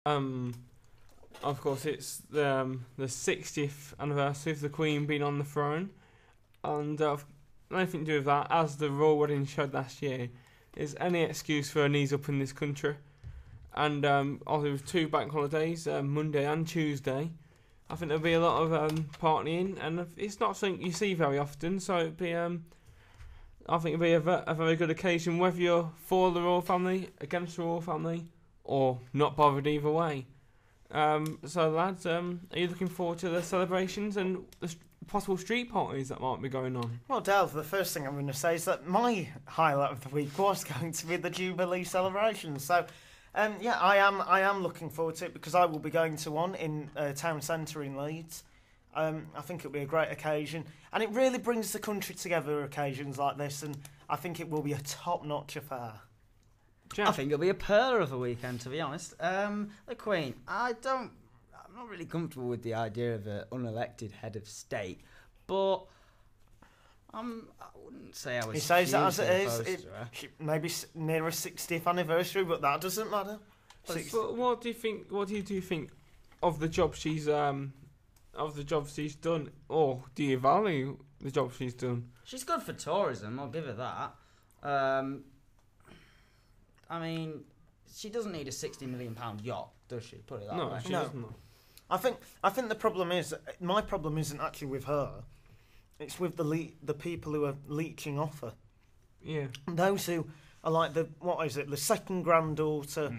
Um, of course, it's the 60th anniversary of the Queen being on the throne, and nothing to do with that. As the royal wedding showed last year, is any excuse for an ease up in this country. And there was 2 bank holidays, Monday and Tuesday. I think there'll be a lot of partying, and it's not something you see very often. So it'd be, I think it'll be a very good occasion, whether you're for the royal family, against the royal family, or not bothered either way. So lads, are you looking forward to the celebrations and the possible street parties that might be going on? Well, Dale, the first thing I'm going to say is that my highlight of the week was going to be the Jubilee celebrations. So, yeah, I am looking forward to it because I will be going to one in town centre in Leeds. I think it'll be a great occasion, and it really brings the country together. Occasions like this, and I think it will be a top-notch affair. I think it'll be a pearler of a weekend, to be honest. The Queen, I'm not really comfortable with the idea of an unelected head of state, but I wouldn't say I was. He says that as it opposed is. to her. Maybe near a 60th anniversary, but that doesn't matter. But what do you think? What do you think of the job she's done, or do you value the job she's done? She's good for tourism. I'll give her that. I mean, she doesn't need a £60 million yacht, does she? Put it that way. No, she doesn't. I think the problem is, my problem isn't actually with her. It's with the people who are leeching off her. Yeah. Those who are like the second granddaughter,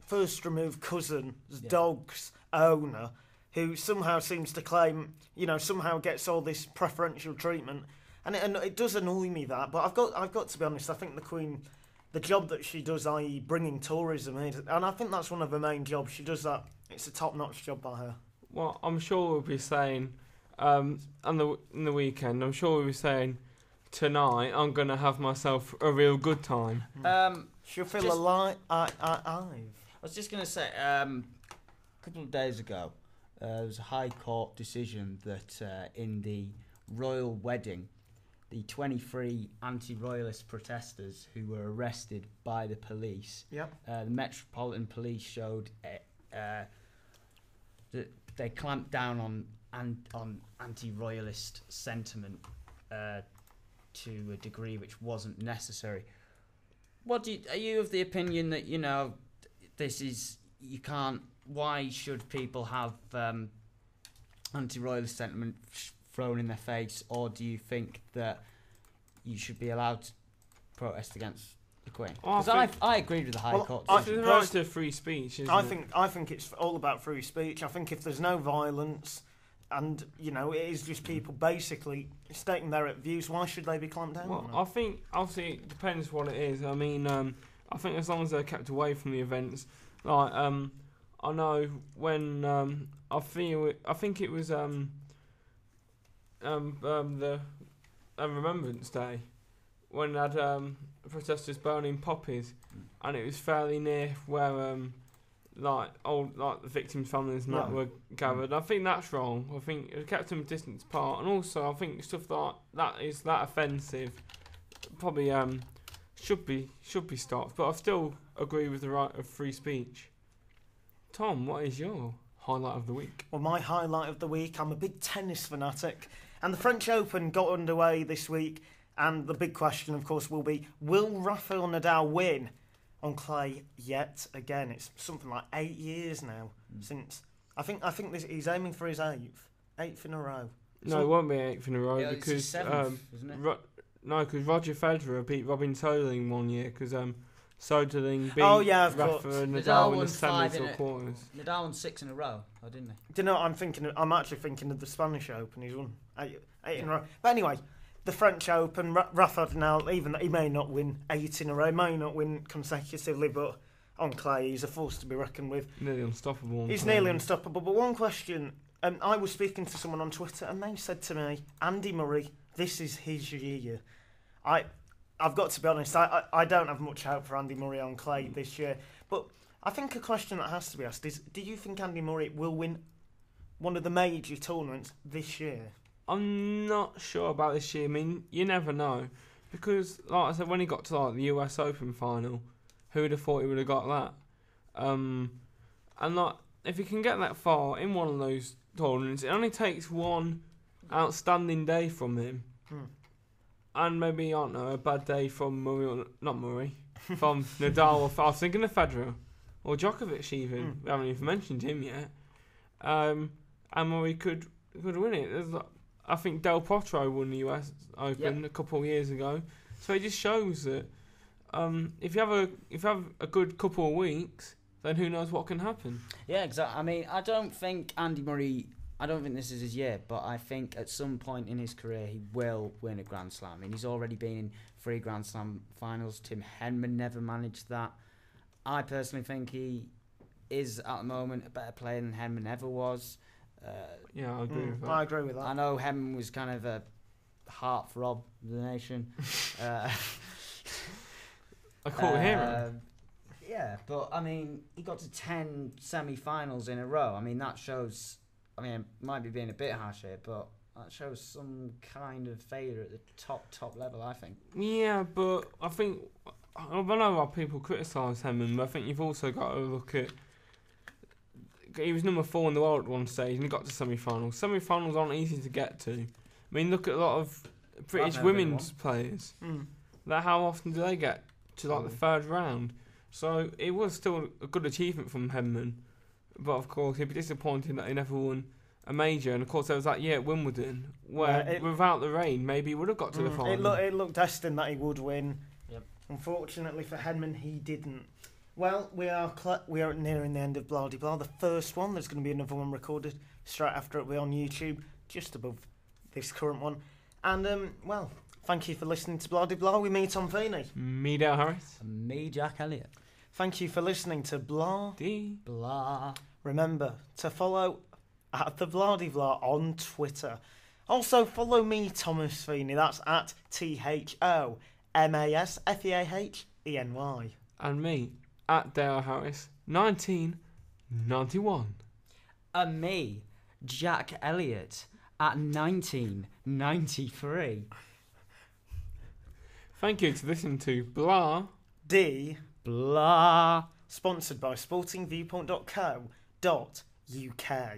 first removed cousin's dog's owner, who somehow seems to claim, somehow gets all this preferential treatment, and it does annoy me that. But I've got to be honest. I think the Queen, the job that she does, i.e. bringing tourism in, and I think that's one of her main jobs. She does that. It's a top-notch job by her. Well, I'm sure we'll be saying, in the weekend, I'm sure we'll be saying, tonight I'm going to have myself a real good time. She'll feel alive. I was just going to say, a couple of days ago, there was a High Court decision that in the royal wedding, the 23 anti-royalist protesters who were arrested by the police, the Metropolitan Police showed that they clamped down on anti-royalist sentiment to a degree which wasn't necessary. Are you of the opinion that this is you can't? Why should people have anti-royalist sentiment thrown in their face, or do you think that you should be allowed to protest against the Queen? Because I agreed with the High Court. It's the right to free speech, isn't it? I think it's all about free speech. I think if there's no violence, and it is just people basically stating their views, why should they be clamped down on? I think obviously it depends what it is. I mean, I think as long as they're kept away from the events, like I know when I think it was the Remembrance Day when they had protesters burning poppies, and it was fairly near where the victims' families and that were gathered. I think that's wrong. I think it kept them a distance apart, and also I think stuff like that is that offensive probably should be stopped. But I still agree with the right of free speech. Tom, what is your highlight of the week? Well, my highlight of the week, I'm a big tennis fanatic, and the French Open got underway this week, and the big question, of course, will be, will Rafael Nadal win on clay yet again? It's something like 8 years now since. I think he's aiming for his eighth in a row. No, it won't be 8th in a row It's because his 7th, isn't it? because Roger Federer beat Robin Soderling one year because Soderling beat Rafa Nadal in won the 5 semis or quarters. Nadal won 6 in a row, didn't he? Do you know what I'm actually thinking of the Spanish Open. He's won eight in a row. But anyway, the French Open, Rafa Nadal, even though he may not win 8 in a row, may not win consecutively, but on clay he's a force to be reckoned with. Nearly unstoppable. He's nearly unstoppable. But one question, I was speaking to someone on Twitter and they said to me, Andy Murray, this is his year. I've got to be honest, I don't have much hope for Andy Murray on clay this year. But I think a question that has to be asked is, do you think Andy Murray will win one of the major tournaments this year? I'm not sure about this year. I mean, you never know. Because, like I said, when he got to the US Open final, who would have thought he would have got that? And like, if you can get that far in one of those tournaments, it only takes one outstanding day from him. And maybe, I don't know, a bad day from from Nadal, or I was thinking of Federer, or Djokovic even. We haven't even mentioned him yet. And Murray could win it. I think Del Potro won the US Open a couple of years ago. So it just shows that if you have a good couple of weeks, then who knows what can happen. Yeah, exactly. I mean, I don't think Andy Murray, I don't think this is his year, but I think at some point in his career he will win a Grand Slam. I mean, he's already been in 3 Grand Slam finals. Tim Henman never managed that. I personally think he is, at the moment, a better player than Henman ever was. Yeah, I agree with that. I agree with that. I know Henman was kind of a heartthrob of the nation. I call it hero. Yeah, but I mean, he got to 10 semi-finals in a row. I mean, that shows. I mean, it might be being a bit harsh here, but that shows some kind of failure at the top level, I think. Yeah, but I think I know why people criticise Henman, but I think you've also got to look at. He was number 4 in the world at one stage, and he got to semi-finals. Semi-finals aren't easy to get to. I mean, look at a lot of British women's players. That how often do they get to like the third round? So it was still a good achievement from Henman, but of course he'd be disappointed that he never won a major. And of course there was that year at Wimbledon where without the rain maybe he would have got to the final. It looked destined that he would win. Yep. Unfortunately for Henman, he didn't. Well, we are nearing the end of Blah De Blah. The first one, there's going to be another one recorded straight after it. We're on YouTube, just above this current one. And well, thank you for listening to Blah De Blah. We meet on Vini. Me, Dale Harris. And me, Jack Elliott. Thank you for listening to Blah De Blah. Remember to follow at the Blah De Blah on Twitter. Also follow me, Thomas Feeney. That's at THOMASFEAHENY. And me, at Dale Harris, 1991. And me, Jack Elliott, at 1993. Thank you to listening to Blah De Blah. Sponsored by sportingviewpoint.co.uk.